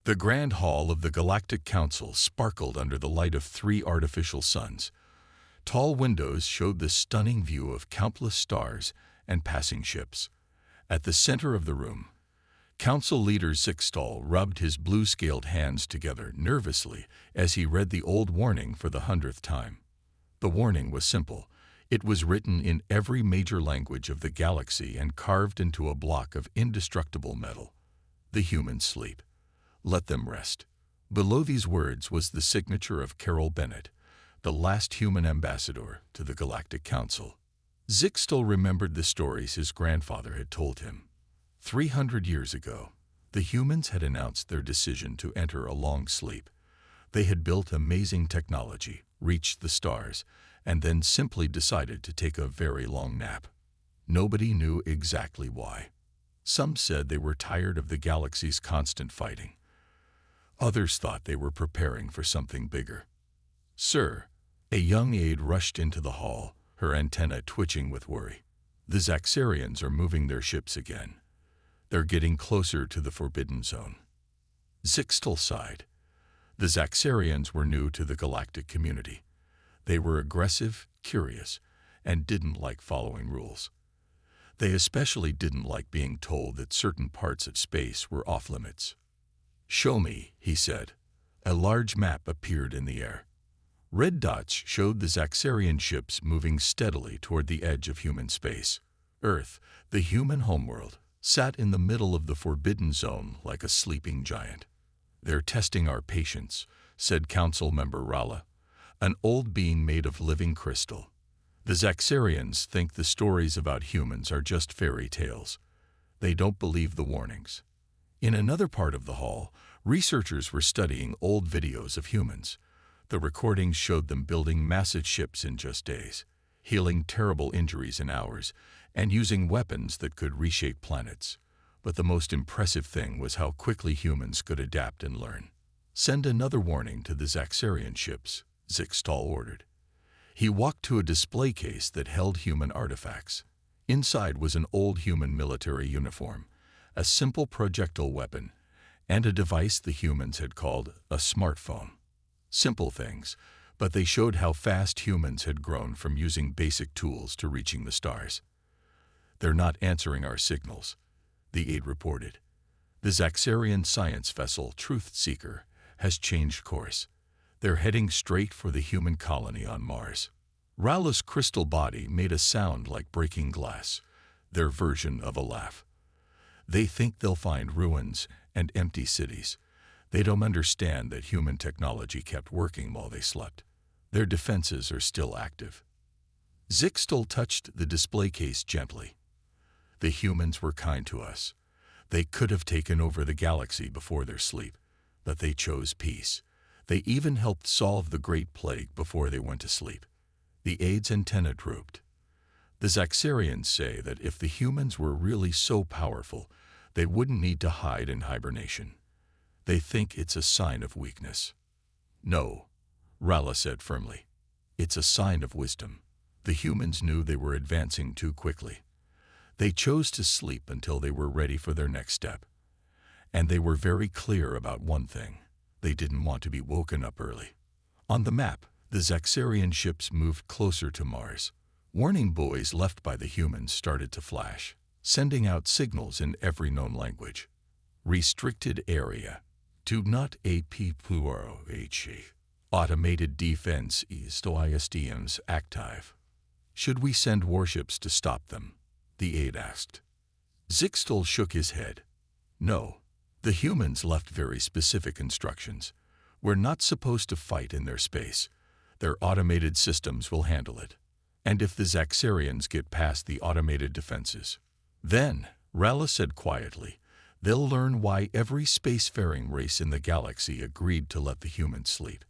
The Grand Hall of the Galactic Council sparkled under the light of 3 artificial suns. Tall windows showed the stunning view of countless stars and passing ships. At the center of the room, Council leader Zixtal rubbed his blue-scaled hands together nervously as he read the old warning for the 100th time. The warning was simple. It was written in every major language of the galaxy and carved into a block of indestructible metal. The humans sleep. Let them rest. Below these words was the signature of Carol Bennett, the last human ambassador to the Galactic Council. Zixtal remembered the stories his grandfather had told him. 300 years ago, the humans had announced their decision to enter a long sleep. They had built amazing technology, reached the stars, and then simply decided to take a very long nap. Nobody knew exactly why. Some said they were tired of the galaxy's constant fighting. Others thought they were preparing for something bigger. "Sir," a young aide rushed into the hall, her antenna twitching with worry. "The Zaxarians are moving their ships again. They're getting closer to the Forbidden Zone." Zixtal sighed. The Zaxarians were new to the galactic community. They were aggressive, curious, and didn't like following rules. They especially didn't like being told that certain parts of space were off-limits. "Show me," he said. A large map appeared in the air. Red dots showed the Zaxarian ships moving steadily toward the edge of human space. Earth, the human homeworld, sat in the middle of the Forbidden Zone like a sleeping giant. "They're testing our patience," said Council Member Rala, an old being made of living crystal. "The Zaxarians think the stories about humans are just fairy tales. They don't believe the warnings." In another part of the hall, researchers were studying old videos of humans. The recordings showed them building massive ships in just days, healing terrible injuries in hours, and using weapons that could reshape planets. But the most impressive thing was how quickly humans could adapt and learn. "Send another warning to the Zaxarian ships," Zixtal ordered. He walked to a display case that held human artifacts. Inside was an old human military uniform, a simple projectile weapon, and a device the humans had called a smartphone. Simple things, but they showed how fast humans had grown from using basic tools to reaching the stars. "They're not answering our signals," the aide reported. "The Zaxarian science vessel Truth Seeker has changed course. They're heading straight for the human colony on Mars." Rala's crystal body made a sound like breaking glass, their version of a laugh. "They think they'll find ruins and empty cities. They don't understand that human technology kept working while they slept. Their defenses are still active." Zixtal touched the display case gently. "The humans were kind to us. They could have taken over the galaxy before their sleep, but they chose peace. They even helped solve the Great Plague before they went to sleep." The aide's antenna drooped. "The Zaxarians say that if the humans were really so powerful, they wouldn't need to hide in hibernation. They think it's a sign of weakness." "No," Rala said firmly. "It's a sign of wisdom. The humans knew they were advancing too quickly. They chose to sleep until they were ready for their next step. And they were very clear about one thing. They didn't want to be woken up early." On the map, the Zaxarian ships moved closer to Mars. Warning buoys left by the humans started to flash, sending out signals in every known language. "Restricted area. Do not APPUROH. Automated defense ISTOISTMs active." "Should we send warships to stop them?" the aide asked. Zixtal shook his head. "No. The humans left very specific instructions. We're not supposed to fight in their space. Their automated systems will handle it. And if the Zaxarians get past the automated defenses, then," Rala said quietly, "they'll learn why every spacefaring race in the galaxy agreed to let the humans sleep.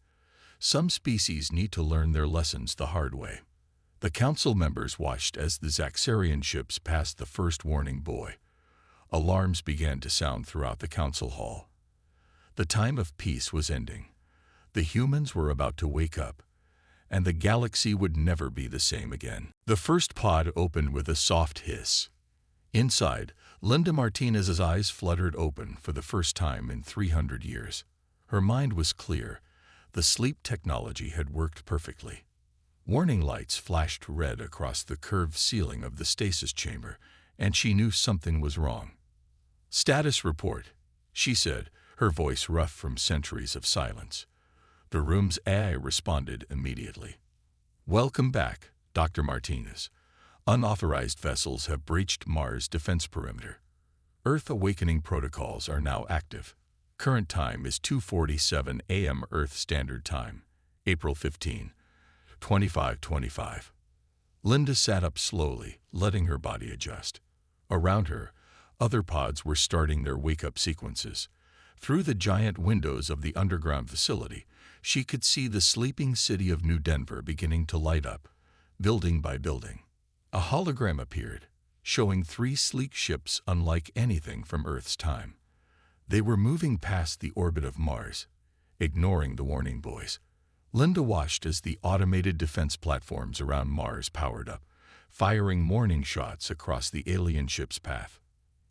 Some species need to learn their lessons the hard way." The council members watched as the Zaxarian ships passed the first warning buoy. Alarms began to sound throughout the council hall. The time of peace was ending. The humans were about to wake up, and the galaxy would never be the same again. The first pod opened with a soft hiss. Inside, Linda Martinez's eyes fluttered open for the first time in 300 years. Her mind was clear. The sleep technology had worked perfectly. Warning lights flashed red across the curved ceiling of the stasis chamber, and she knew something was wrong. "Status report," she said, her voice rough from centuries of silence. The room's AI responded immediately. "Welcome back, Dr. Martinez. Unauthorized vessels have breached Mars' defense perimeter. Earth awakening protocols are now active. Current time is 2:47 a.m. Earth Standard Time, April 15, 2525. Linda sat up slowly, letting her body adjust. Around her, other pods were starting their wake-up sequences. Through the giant windows of the underground facility, she could see the sleeping city of New Denver beginning to light up, building by building. A hologram appeared, showing 3 sleek ships unlike anything from Earth's time. They were moving past the orbit of Mars, ignoring the warning buoys. Linda watched as the automated defense platforms around Mars powered up, firing warning shots across the alien ship's path.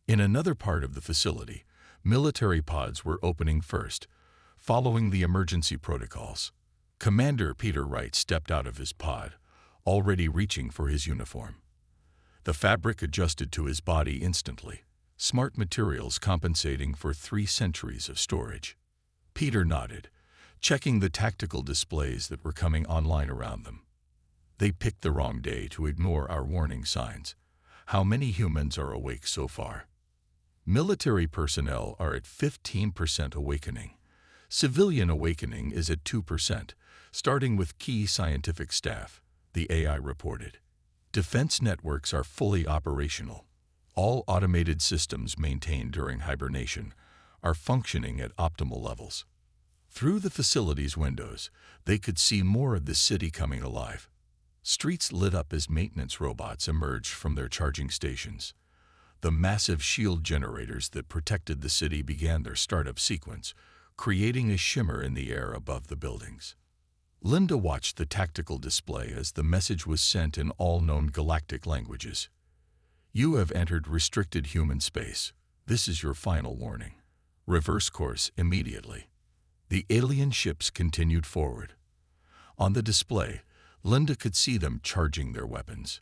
In another part of the facility, military pods were opening first, following the emergency protocols. Commander Peter Wright stepped out of his pod, already reaching for his uniform. The fabric adjusted to his body instantly, smart materials compensating for 3 centuries of storage. Peter nodded, checking the tactical displays that were coming online around them. "They picked the wrong day to ignore our warning signs. How many humans are awake so far?" "Military personnel are at 15% awakening. Civilian awakening is at 2%, starting with key scientific staff," the AI reported. "Defense networks are fully operational. All automated systems maintained during hibernation are functioning at optimal levels." Through the facility's windows, they could see more of the city coming alive. Streets lit up as maintenance robots emerged from their charging stations. The massive shield generators that protected the city began their startup sequence, creating a shimmer in the air above the buildings. Linda watched the tactical display as the message was sent in all known galactic languages. "You have entered restricted human space. This is your final warning. Reverse course immediately." The alien ships continued forward. On the display, Linda could see them charging their weapons.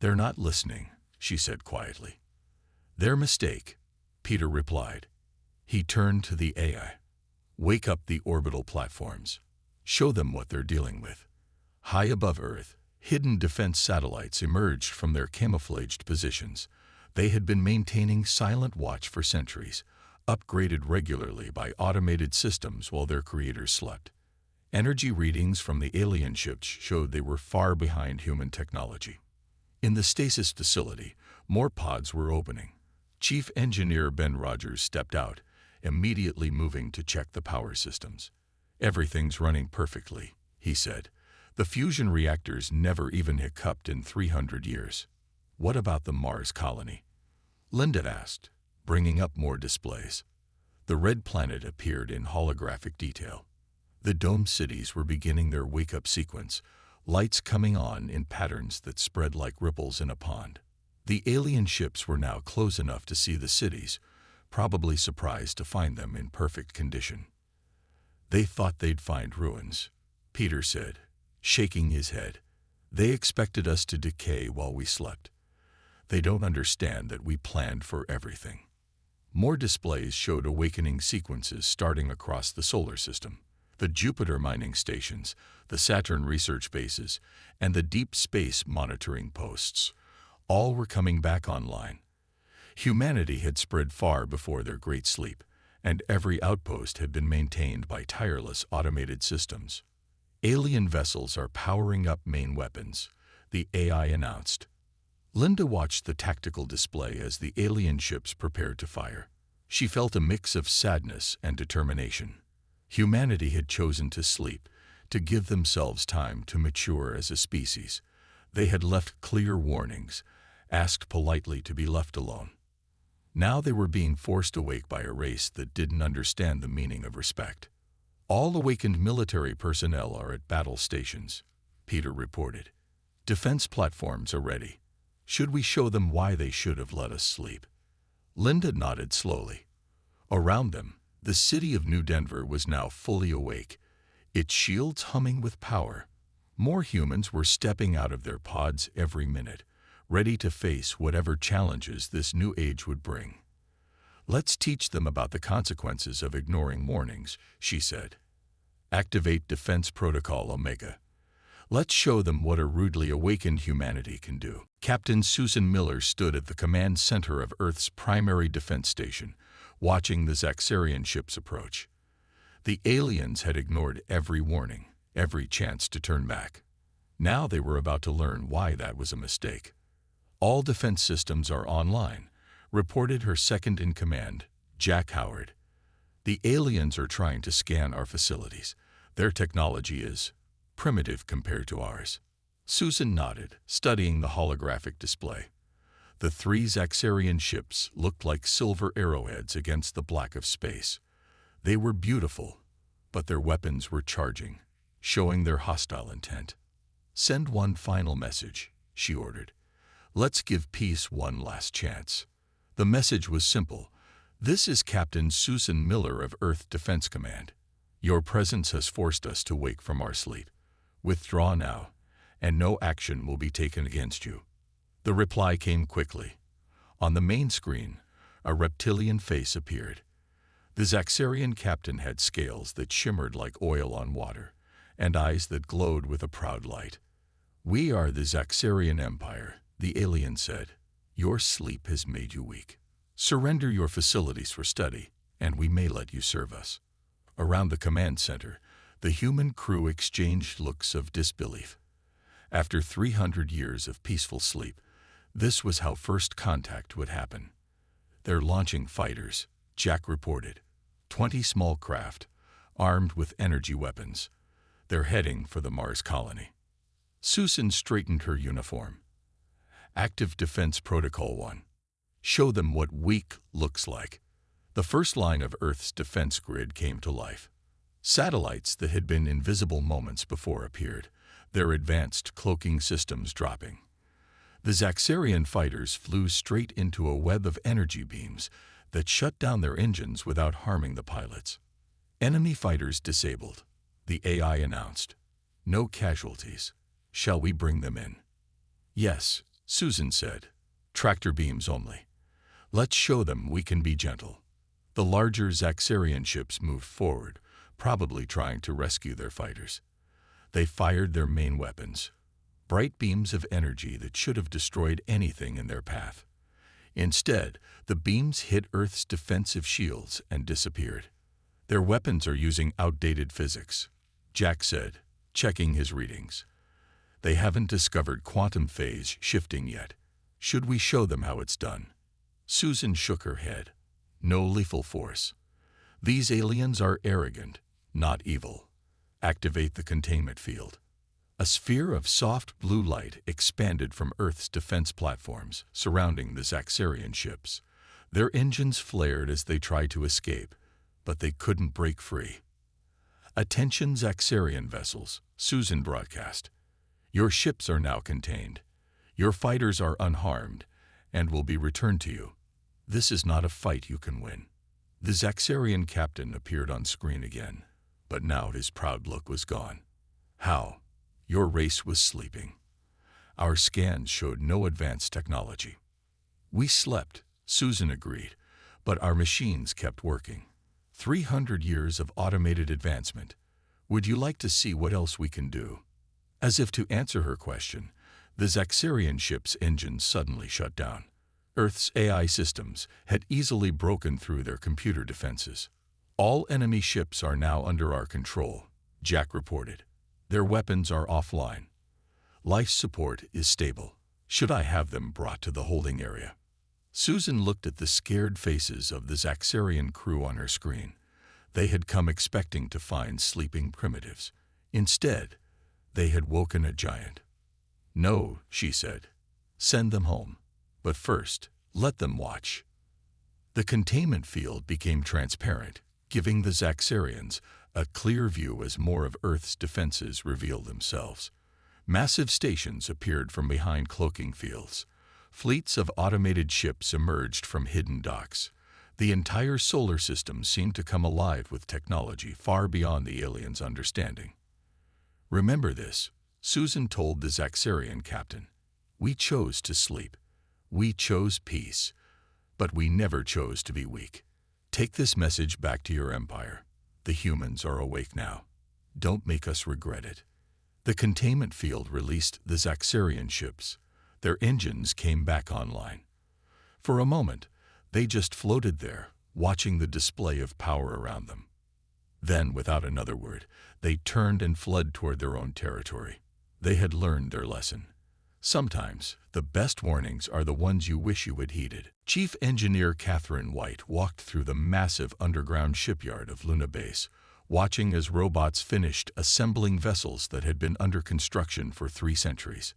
"They're not listening," she said quietly. "Their mistake," Peter replied. He turned to the AI. "Wake up the orbital platforms. Show them what they're dealing with." High above Earth, hidden defense satellites emerged from their camouflaged positions. They had been maintaining silent watch for centuries, upgraded regularly by automated systems while their creators slept. Energy readings from the alien ships showed they were far behind human technology. In the stasis facility, more pods were opening. Chief Engineer Ben Rogers stepped out, immediately moving to check the power systems. "Everything's running perfectly," he said. "The fusion reactors never even hiccuped in 300 years. "What about the Mars colony?" Linda asked, bringing up more displays. The red planet appeared in holographic detail. The dome cities were beginning their wake-up sequence, lights coming on in patterns that spread like ripples in a pond. The alien ships were now close enough to see the cities, probably surprised to find them in perfect condition. "They thought they'd find ruins," Peter said, shaking his head. "They expected us to decay while we slept. They don't understand that we planned for everything." More displays showed awakening sequences starting across the solar system. The Jupiter mining stations, the Saturn research bases, and the deep space monitoring posts, all were coming back online. Humanity had spread far before their great sleep, and every outpost had been maintained by tireless automated systems. "Alien vessels are powering up main weapons," the AI announced. Linda watched the tactical display as the alien ships prepared to fire. She felt a mix of sadness and determination. Humanity had chosen to sleep, to give themselves time to mature as a species. They had left clear warnings, asked politely to be left alone. Now they were being forced awake by a race that didn't understand the meaning of respect. "All awakened military personnel are at battle stations," Peter reported. "Defense platforms are ready. Should we show them why they should have let us sleep? Linda nodded slowly. Around them, the city of New Denver was now fully awake, its shields humming with power. More humans were stepping out of their pods every minute, ready to face whatever challenges this new age would bring. Let's teach them about the consequences of ignoring warnings, she said. Activate Defense Protocol Omega. Let's show them what a rudely awakened humanity can do. Captain Susan Miller stood at the command center of Earth's primary defense station, watching the Zaxarian ships approach. The aliens had ignored every warning, every chance to turn back. Now they were about to learn why that was a mistake. All defense systems are online, reported her second-in-command, Jack Howard. The aliens are trying to scan our facilities. Their technology is primitive compared to ours. Susan nodded, studying the holographic display. The three Zaxarian ships looked like silver arrowheads against the black of space. They were beautiful, but their weapons were charging, showing their hostile intent. Send one final message, she ordered. Let's give peace one last chance. The message was simple. This is Captain Susan Miller of Earth Defense Command. Your presence has forced us to wake from our sleep. Withdraw now, and no action will be taken against you. The reply came quickly. On the main screen, a reptilian face appeared. The Zaxarian captain had scales that shimmered like oil on water, and eyes that glowed with a proud light. We are the Zaxarian Empire, the alien said. Your sleep has made you weak. Surrender your facilities for study, and we may let you serve us. Around the command center, the human crew exchanged looks of disbelief. After 300 years of peaceful sleep, this was how first contact would happen. They're launching fighters, Jack reported. 20 small craft, armed with energy weapons. They're heading for the Mars colony. Susan straightened her uniform. Active Defense Protocol 1. Show them what weak looks like. The first line of Earth's defense grid came to life. Satellites that had been invisible moments before appeared, their advanced cloaking systems dropping. The Zaxarian fighters flew straight into a web of energy beams that shut down their engines without harming the pilots. Enemy fighters disabled, the AI announced. No casualties. Shall we bring them in? Yes, Susan said. Tractor beams only. Let's show them we can be gentle. The larger Zaxarian ships moved forward, probably trying to rescue their fighters. They fired their main weapons, bright beams of energy that should have destroyed anything in their path. Instead, the beams hit Earth's defensive shields and disappeared. Their weapons are using outdated physics, Jack said, checking his readings. They haven't discovered quantum phase shifting yet. Should we show them how it's done? Susan shook her head. No lethal force. These aliens are arrogant, not evil. Activate the containment field. A sphere of soft blue light expanded from Earth's defense platforms surrounding the Zaxarian ships. Their engines flared as they tried to escape, but they couldn't break free. Attention Zaxarian vessels, Susan broadcast. Your ships are now contained. Your fighters are unharmed and will be returned to you. This is not a fight you can win. The Zaxarian captain appeared on screen again, but now his proud look was gone. How? Your race was sleeping. Our scans showed no advanced technology. We slept, Susan agreed, but our machines kept working. 300 years of automated advancement. Would you like to see what else we can do? As if to answer her question, the Zaxarian ship's engines suddenly shut down. Earth's AI systems had easily broken through their computer defenses. All enemy ships are now under our control, Jack reported. Their weapons are offline. Life support is stable. Should I have them brought to the holding area? Susan looked at the scared faces of the Zaxarian crew on her screen. They had come expecting to find sleeping primitives. Instead, they had woken a giant. No, she said. Send them home. But first, let them watch. The containment field became transparent, giving the Zaxarians a clear view as more of Earth's defenses revealed themselves. Massive stations appeared from behind cloaking fields. Fleets of automated ships emerged from hidden docks. The entire solar system seemed to come alive with technology far beyond the aliens' understanding. "Remember this," Susan told the Zaxarian captain. "We chose to sleep. We chose peace. But we never chose to be weak. Take this message back to your empire. The humans are awake now. Don't make us regret it." The containment field released the Zaxarian ships. Their engines came back online. For a moment, they just floated there, watching the display of power around them. Then, without another word, they turned and fled toward their own territory. They had learned their lesson. Sometimes, the best warnings are the ones you wish you had heeded. Chief Engineer Catherine White walked through the massive underground shipyard of Luna Base, watching as robots finished assembling vessels that had been under construction for 3 centuries.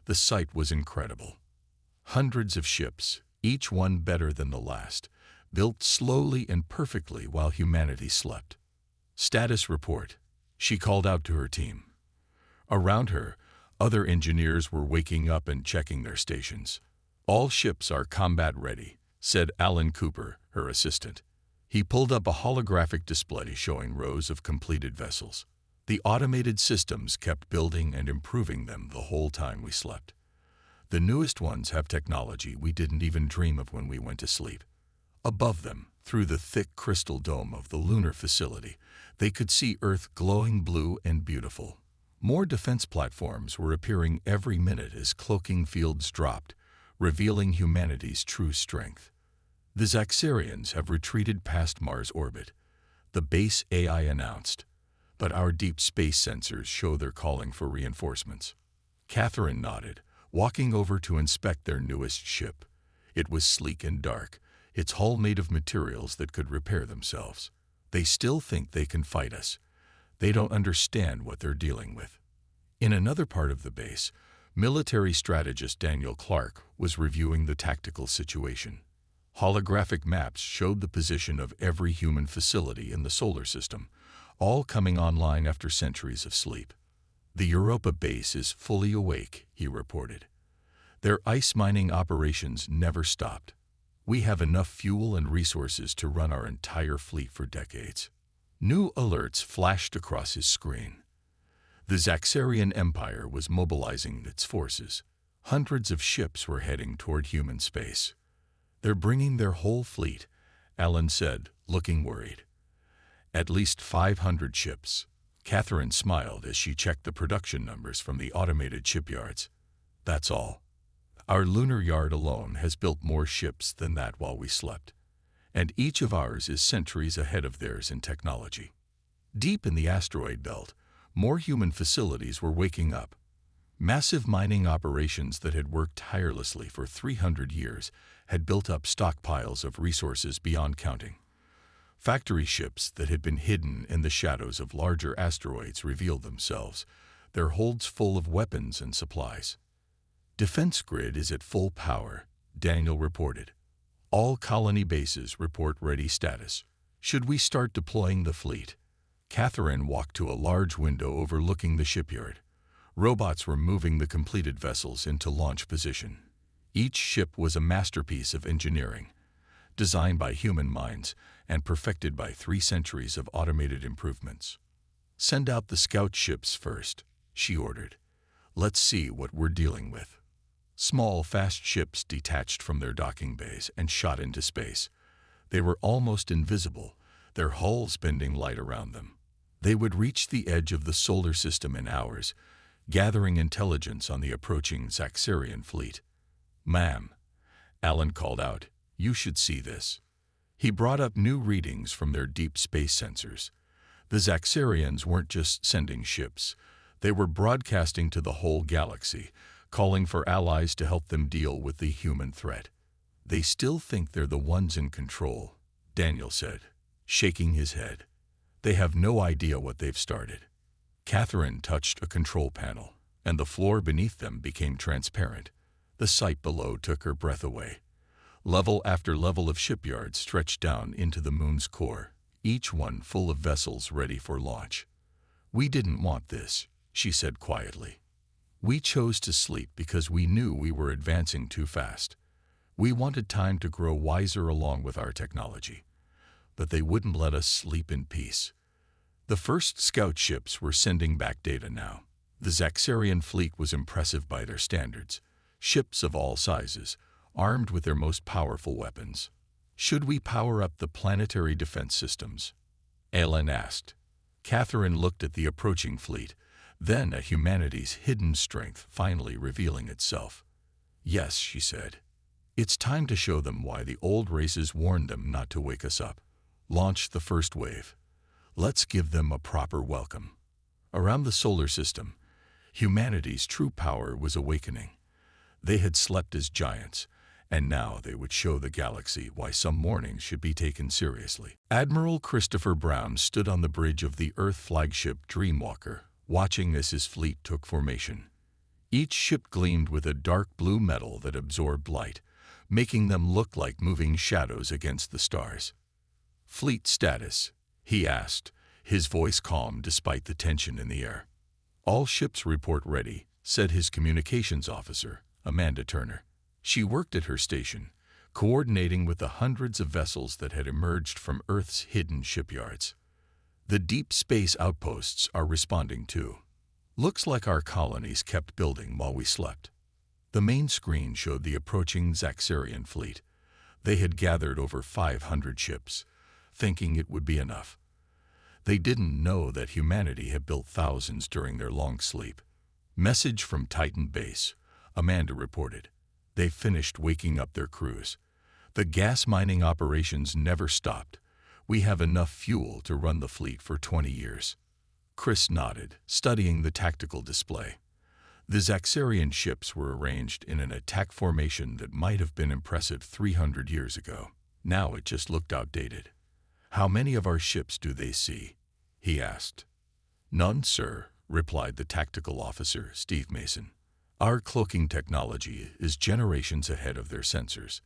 The sight was incredible. Hundreds of ships, each one better than the last, built slowly and perfectly while humanity slept. "Status report," she called out to her team. Around her, other engineers were waking up and checking their stations. "All ships are combat ready," said Alan Cooper, her assistant. He pulled up a holographic display showing rows of completed vessels. The automated systems kept building and improving them the whole time we slept. The newest ones have technology we didn't even dream of when we went to sleep. Above them, through the thick crystal dome of the lunar facility, they could see Earth glowing blue and beautiful. More defense platforms were appearing every minute as cloaking fields dropped, revealing humanity's true strength. "The Zaxarians have retreated past Mars orbit," the base AI announced. "But our deep space sensors show they're calling for reinforcements." Catherine nodded, walking over to inspect their newest ship. It was sleek and dark, its hull made of materials that could repair themselves. "They still think they can fight us. They don't understand what they're dealing with." In another part of the base, military strategist Daniel Clark was reviewing the tactical situation. Holographic maps showed the position of every human facility in the solar system, all coming online after centuries of sleep. "The Europa base is fully awake," he reported. "Their ice mining operations never stopped. We have enough fuel and resources to run our entire fleet for decades." New alerts flashed across his screen. The Zaxarian Empire was mobilizing its forces. Hundreds of ships were heading toward human space. "They're bringing their whole fleet," Alan said, looking worried. "At least 500 ships." Catherine smiled as she checked the production numbers from the automated shipyards. "That's all. Our lunar yard alone has built more ships than that while we slept. And each of ours is centuries ahead of theirs in technology." Deep in the asteroid belt, more human facilities were waking up. Massive mining operations that had worked tirelessly for 300 years had built up stockpiles of resources beyond counting. Factory ships that had been hidden in the shadows of larger asteroids revealed themselves, their holds full of weapons and supplies. "Defense grid is at full power," Daniel reported. "All colony bases report ready status. Should we start deploying the fleet?" Catherine walked to a large window overlooking the shipyard. Robots were moving the completed vessels into launch position. Each ship was a masterpiece of engineering, designed by human minds and perfected by 3 centuries of automated improvements. "Send out the scout ships first," she ordered. "Let's see what we're dealing with." Small, fast ships detached from their docking bays and shot into space. They were almost invisible, their hulls bending light around them. They would reach the edge of the solar system in hours, gathering intelligence on the approaching Zaxarian fleet. "Ma'am," Alan called out, "you should see this." He brought up new readings from their deep space sensors. The Zaxarians weren't just sending ships. They were broadcasting to the whole galaxy, calling for allies to help them deal with the human threat. "They still think they're the ones in control," Daniel said, shaking his head. "They have no idea what they've started." Catherine touched a control panel, and the floor beneath them became transparent. The sight below took her breath away. Level after level of shipyards stretched down into the moon's core, each one full of vessels ready for launch. "We didn't want this," she said quietly. We chose to sleep because we knew we were advancing too fast. We wanted time to grow wiser along with our technology, but they wouldn't let us sleep in peace. The first scout ships were sending back data now. The Zaxarian fleet was impressive by their standards. Ships of all sizes, armed with their most powerful weapons. Should we power up the planetary defense systems? Alan asked. Catherine looked at the approaching fleet, then at humanity's hidden strength finally revealing itself. Yes, she said. It's time to show them why the old races warned them not to wake us up. Launch the first wave. Let's give them a proper welcome. Around the solar system, humanity's true power was awakening. They had slept as giants, and now they would show the galaxy why some mornings should be taken seriously. Admiral Christopher Brown stood on the bridge of the Earth flagship Dreamwalker, watching as his fleet took formation. Each ship gleamed with a dark blue metal that absorbed light, making them look like moving shadows against the stars. Fleet status, he asked, his voice calm despite the tension in the air. All ships report ready, said his communications officer, Amanda Turner. She worked at her station, coordinating with the hundreds of vessels that had emerged from Earth's hidden shipyards. The deep space outposts are responding too. Looks like our colonies kept building while we slept. The main screen showed the approaching Zaxarian fleet. They had gathered over 500 ships, thinking it would be enough. They didn't know that humanity had built thousands during their long sleep. Message from Titan Base, Amanda reported. They finished waking up their crews. The gas mining operations never stopped. We have enough fuel to run the fleet for 20 years. Chris nodded, studying the tactical display. The Zaxarian ships were arranged in an attack formation that might have been impressive 300 years ago. Now it just looked outdated. How many of our ships do they see? He asked. None, sir, replied the tactical officer, Steve Mason. Our cloaking technology is generations ahead of their sensors.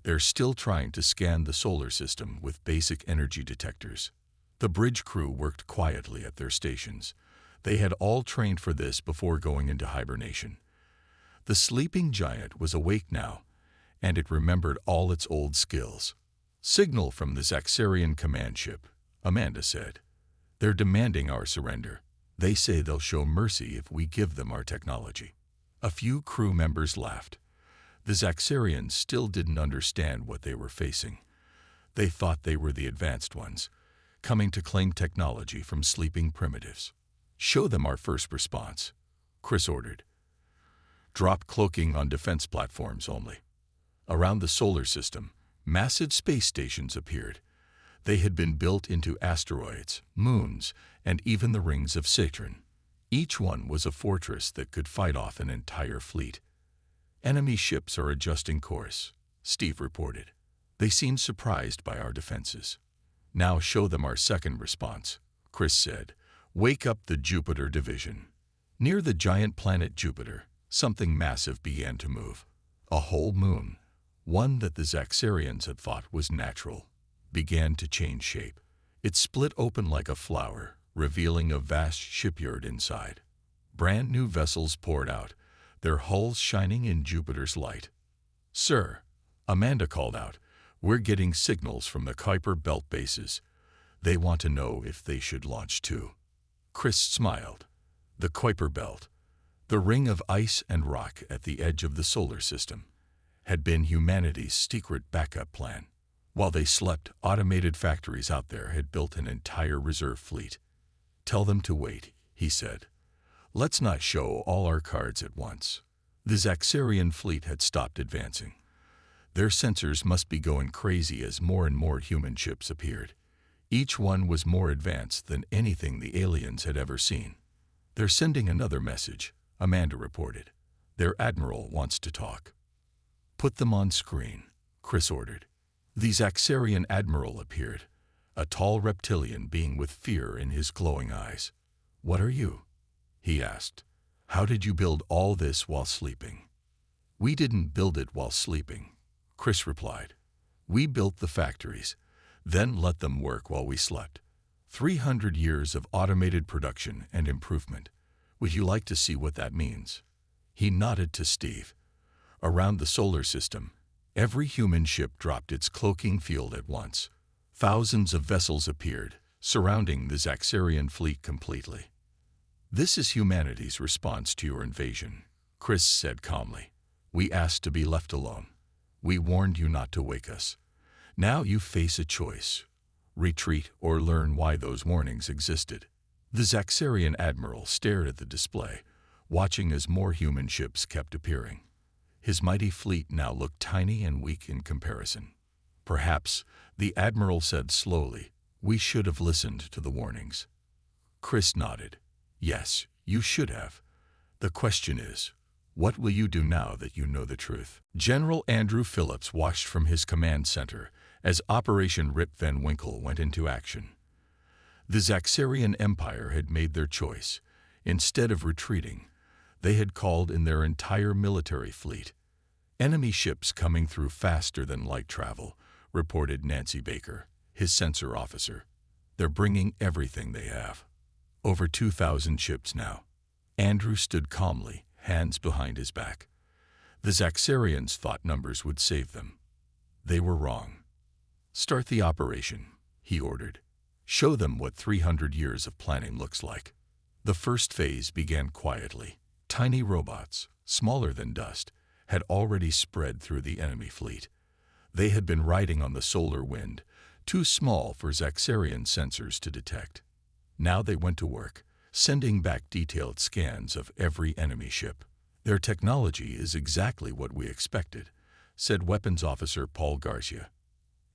They're still trying to scan the solar system with basic energy detectors. The bridge crew worked quietly at their stations. They had all trained for this before going into hibernation. The sleeping giant was awake now, and it remembered all its old skills. Signal from the Zaxarian command ship, Amanda said. They're demanding our surrender. They say they'll show mercy if we give them our technology. A few crew members laughed. The Zaxarians still didn't understand what they were facing. They thought they were the advanced ones, coming to claim technology from sleeping primitives. Show them our first response, Chris ordered. Drop cloaking on defense platforms only. Around the solar system, massive space stations appeared. They had been built into asteroids, moons, and even the rings of Saturn. Each one was a fortress that could fight off an entire fleet. Enemy ships are adjusting course, Steve reported. They seemed surprised by our defenses. Now show them our second response, Chris said. Wake up the Jupiter division. Near the giant planet Jupiter, something massive began to move. A whole moon, one that the Zaxarians had thought was natural, began to change shape. It split open like a flower, revealing a vast shipyard inside. Brand new vessels poured out, their hulls shining in Jupiter's light. Sir, Amanda called out, we're getting signals from the Kuiper Belt bases. They want to know if they should launch too. Chris smiled. The Kuiper Belt, the ring of ice and rock at the edge of the solar system, had been humanity's secret backup plan. While they slept, automated factories out there had built an entire reserve fleet. Tell them to wait, he said. Let's not show all our cards at once. The Zaxarian fleet had stopped advancing. Their sensors must be going crazy as more and more human ships appeared. Each one was more advanced than anything the aliens had ever seen. They're sending another message, Amanda reported. Their admiral wants to talk. Put them on screen, Chris ordered. The Zaxarian admiral appeared, a tall reptilian being with fear in his glowing eyes. What are you? He asked. How did you build all this while sleeping? We didn't build it while sleeping, Chris replied. We built the factories, then let them work while we slept. 300 years of automated production and improvement. Would you like to see what that means? He nodded to Steve. Around the solar system, every human ship dropped its cloaking field at once. Thousands of vessels appeared, surrounding the Zaxxarian fleet completely. "This is humanity's response to your invasion," Chris said calmly. "We asked to be left alone. We warned you not to wake us. Now you face a choice: retreat or learn why those warnings existed." The Zaxxarian admiral stared at the display, watching as more human ships kept appearing. His mighty fleet now looked tiny and weak in comparison. "Perhaps," the admiral said slowly, "we should have listened to the warnings." Chris nodded. "Yes, you should have. The question is, what will you do now that you know the truth?" General Andrew Phillips watched from his command center as Operation Rip Van Winkle went into action. The Zaxxarian Empire had made their choice. Instead of retreating, they had called in their entire military fleet. "Enemy ships coming through faster than light travel," reported Nancy Baker, his sensor officer. "They're bringing everything they have. Over 2,000 ships now." Andrew stood calmly, hands behind his back. The Zaxxarians thought numbers would save them. They were wrong. "Start the operation," he ordered. "Show them what 300 years of planning looks like." The first phase began quietly. Tiny robots, smaller than dust, had already spread through the enemy fleet. They had been riding on the solar wind, too small for Zaxxarian sensors to detect. Now they went to work, sending back detailed scans of every enemy ship. "Their technology is exactly what we expected," said Weapons Officer Paul Garcia.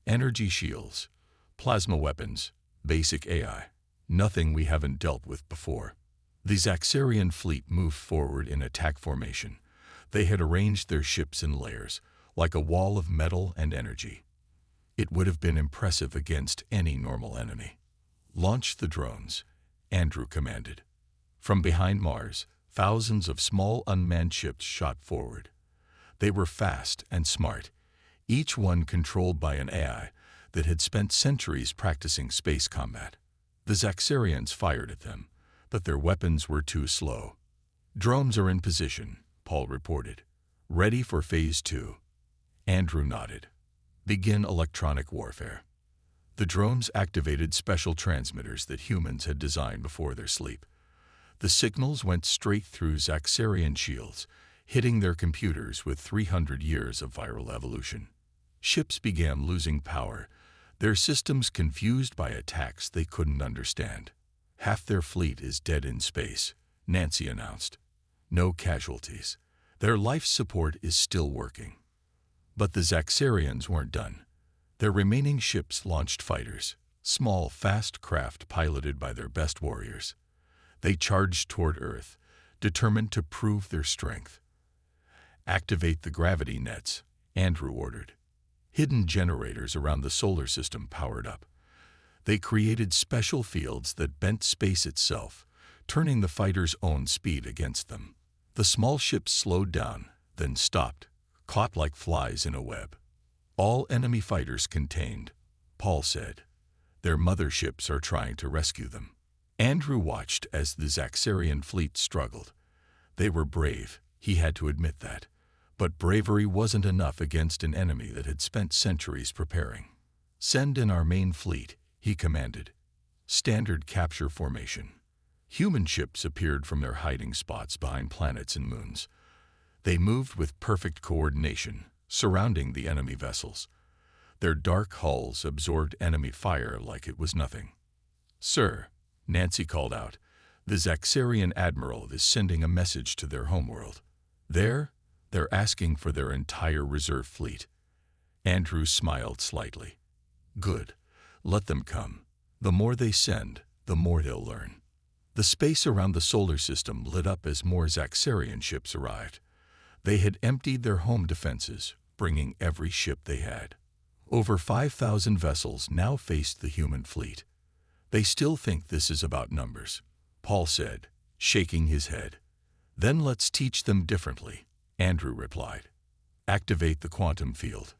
"Energy shields, plasma weapons, basic AI. Nothing we haven't dealt with before." The Zaxxarian fleet moved forward in attack formation. They had arranged their ships in layers, like a wall of metal and energy. It would have been impressive against any normal enemy. "Launch the drones," Andrew commanded. From behind Mars, thousands of small unmanned ships shot forward. They were fast and smart, each one controlled by an AI that had spent centuries practicing space combat. The Zaxxarians fired at them, but their weapons were too slow. "Drones are in position," Paul reported. "Ready for Phase 2. Andrew nodded. "Begin electronic warfare." The drones activated special transmitters that humans had designed before their sleep. The signals went straight through Zaxxarian shields, hitting their computers with 300 years of viral evolution. Ships began losing power, their systems confused by attacks they couldn't understand. "Half their fleet is dead in space," Nancy announced. "No casualties. Their life support is still working." But the Zaxxarians weren't done. Their remaining ships launched fighters, small, fast craft piloted by their best warriors. They charged toward Earth, determined to prove their strength. "Activate the gravity nets," Andrew ordered. Hidden generators around the solar system powered up. They created special fields that bent space itself, turning the fighters' own speed against them. The small ships slowed down, then stopped, caught like flies in a web. "All enemy fighters contained," Paul said. "Their motherships are trying to rescue them." Andrew watched as the Zaxxarian fleet struggled. They were brave, he had to admit that. But bravery wasn't enough against an enemy that had spent centuries preparing. "Send in our main fleet," he commanded. Standard capture formation. Human ships appeared from their hiding spots behind planets and moons. They moved with perfect coordination, surrounding the enemy vessels. Their dark hulls absorbed enemy fire like it was nothing. "Sir," Nancy called out, "the Zaxxarian admiral is sending a message to their homeworld. They're asking for their entire reserve fleet." Andrew smiled slightly. "Good. Let them come. The more they send, the more they'll learn." The space around the solar system lit up as more Zaxxarian ships arrived. They had emptied their home defenses, bringing every ship they had. Over 5,000 vessels now faced the human fleet. "They still think this is about numbers," Paul said, shaking his head. "Then let's teach them differently," Andrew replied. "Activate the quantum field."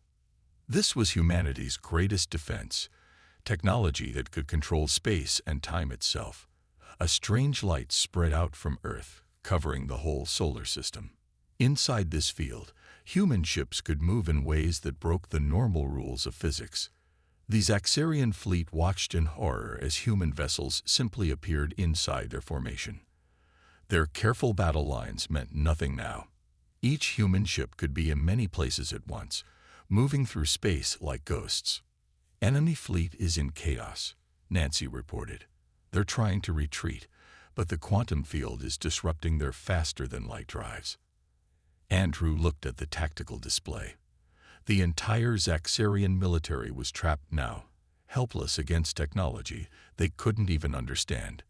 This was humanity's greatest defense, technology that could control space and time itself. A strange light spread out from Earth, covering the whole solar system. Inside this field, human ships could move in ways that broke the normal rules of physics. The Zaxarian fleet watched in horror as human vessels simply appeared inside their formation. Their careful battle lines meant nothing now. Each human ship could be in many places at once, moving through space like ghosts. "Enemy fleet is in chaos," Nancy reported. "They're trying to retreat, but the quantum field is disrupting their faster-than-light drives." Andrew looked at the tactical display. The entire Zaxarian military was trapped now, helpless against technology they couldn't even understand.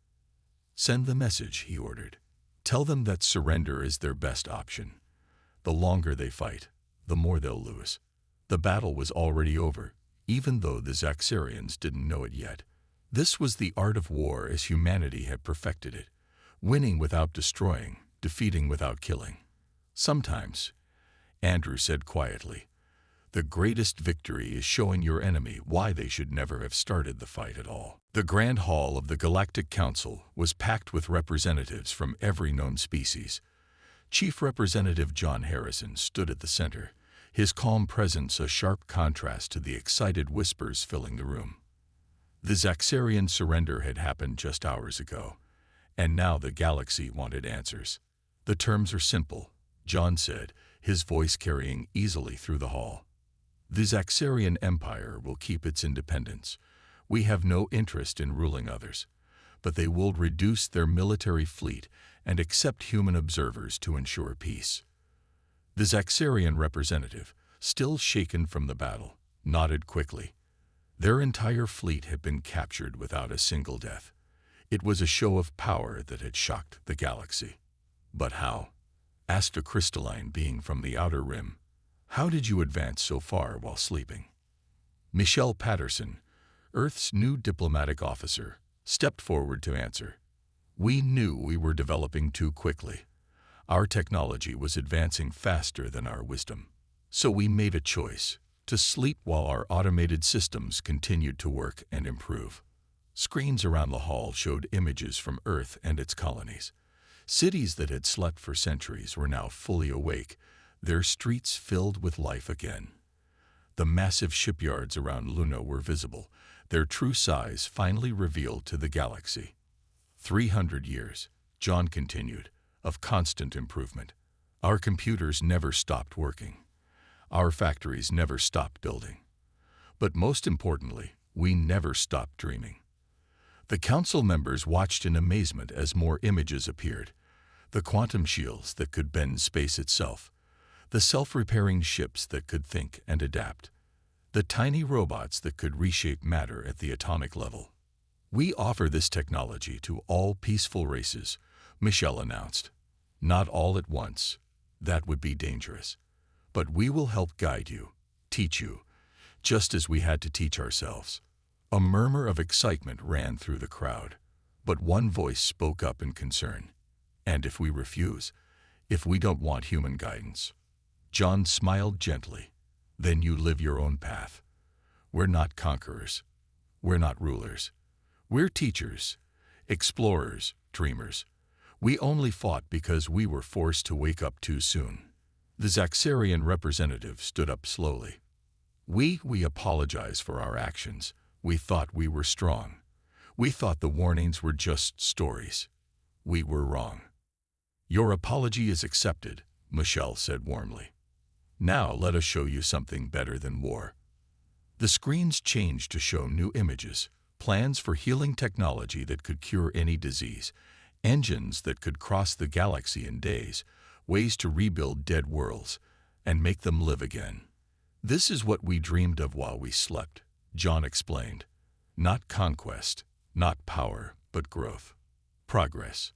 "Send the message," he ordered. "Tell them that surrender is their best option. The longer they fight, the more they'll lose." The battle was already over, even though the Zaxarians didn't know it yet. This was the art of war as humanity had perfected it, winning without destroying, defeating without killing. "Sometimes," Andrew said quietly, "the greatest victory is showing your enemy why they should never have started the fight at all." The Grand Hall of the Galactic Council was packed with representatives from every known species. Chief Representative John Harrison stood at the center, his calm presence a sharp contrast to the excited whispers filling the room. The Zaxarian surrender had happened just hours ago, and now the galaxy wanted answers. "The terms are simple," John said, his voice carrying easily through the hall. "The Zaxarian Empire will keep its independence. We have no interest in ruling others, but they will reduce their military fleet and accept human observers to ensure peace." The Zaxarian representative, still shaken from the battle, nodded quickly. Their entire fleet had been captured without a single death. It was a show of power that had shocked the galaxy. "But how?" asked a crystalline being from the outer rim. "How did you advance so far while sleeping?" Michelle Patterson, Earth's new diplomatic officer, stepped forward to answer. "We knew we were developing too quickly. Our technology was advancing faster than our wisdom. So we made a choice, to sleep while our automated systems continued to work and improve." Screens around the hall showed images from Earth and its colonies. Cities that had slept for centuries were now fully awake, their streets filled with life again. The massive shipyards around Luna were visible, their true size finally revealed to the galaxy. 300 years, John continued, of constant improvement. Our computers never stopped working. Our factories never stopped building. But most importantly, we never stopped dreaming. The council members watched in amazement as more images appeared. The quantum shields that could bend space itself. The self-repairing ships that could think and adapt. The tiny robots that could reshape matter at the atomic level. "We offer this technology to all peaceful races," Michelle announced. "Not all at once. That would be dangerous. But we will help guide you, teach you, just as we had to teach ourselves." A murmur of excitement ran through the crowd, but one voice spoke up in concern. "And if we refuse? If we don't want human guidance?" John smiled gently. "Then you live your own path. We're not conquerors. We're not rulers. We're teachers, explorers, dreamers. We only fought because we were forced to wake up too soon." The Zaxarian representative stood up slowly. We apologize for our actions. We thought we were strong. We thought the warnings were just stories. We were wrong." "Your apology is accepted," Michelle said warmly. "Now let us show you something better than war." The screens changed to show new images, plans for healing technology that could cure any disease, engines that could cross the galaxy in days, ways to rebuild dead worlds and make them live again. "This is what we dreamed of while we slept," John explained. "Not conquest, not power, but growth, progress,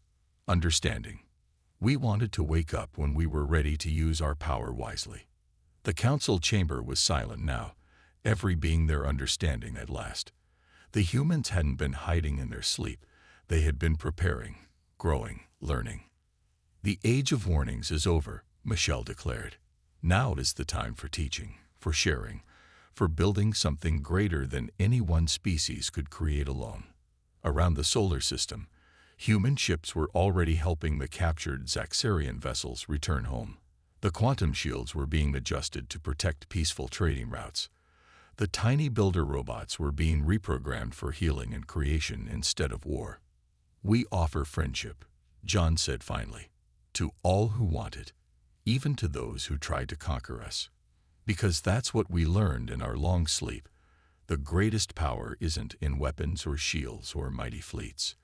understanding. We wanted to wake up when we were ready to use our power wisely." The council chamber was silent now, every being there understanding at last. The humans hadn't been hiding in their sleep. They had been preparing, growing, learning. "The age of warnings is over," Michelle declared. "Now is the time for teaching, for sharing, for building something greater than any one species could create alone." Around the solar system, human ships were already helping the captured Zaxarian vessels return home. The quantum shields were being adjusted to protect peaceful trading routes. The tiny builder robots were being reprogrammed for healing and creation instead of war. "We offer friendship," John said finally, "to all who want it, even to those who tried to conquer us. Because that's what we learned in our long sleep. The greatest power isn't in weapons or shields or mighty fleets.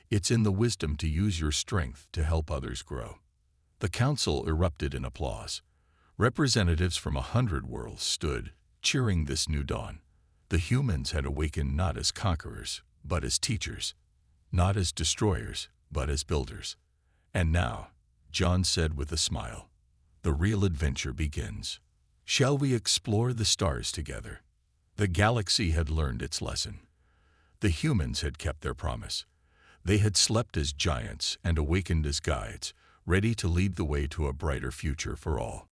It's in the wisdom to use your strength to help others grow." The council erupted in applause. Representatives from 100 worlds stood, cheering this new dawn. The humans had awakened not as conquerors, but as teachers. Not as destroyers, but as builders. "And now," John said with a smile, "the real adventure begins. Shall we explore the stars together?" The galaxy had learned its lesson. The humans had kept their promise. They had slept as giants and awakened as guides, ready to lead the way to a brighter future for all.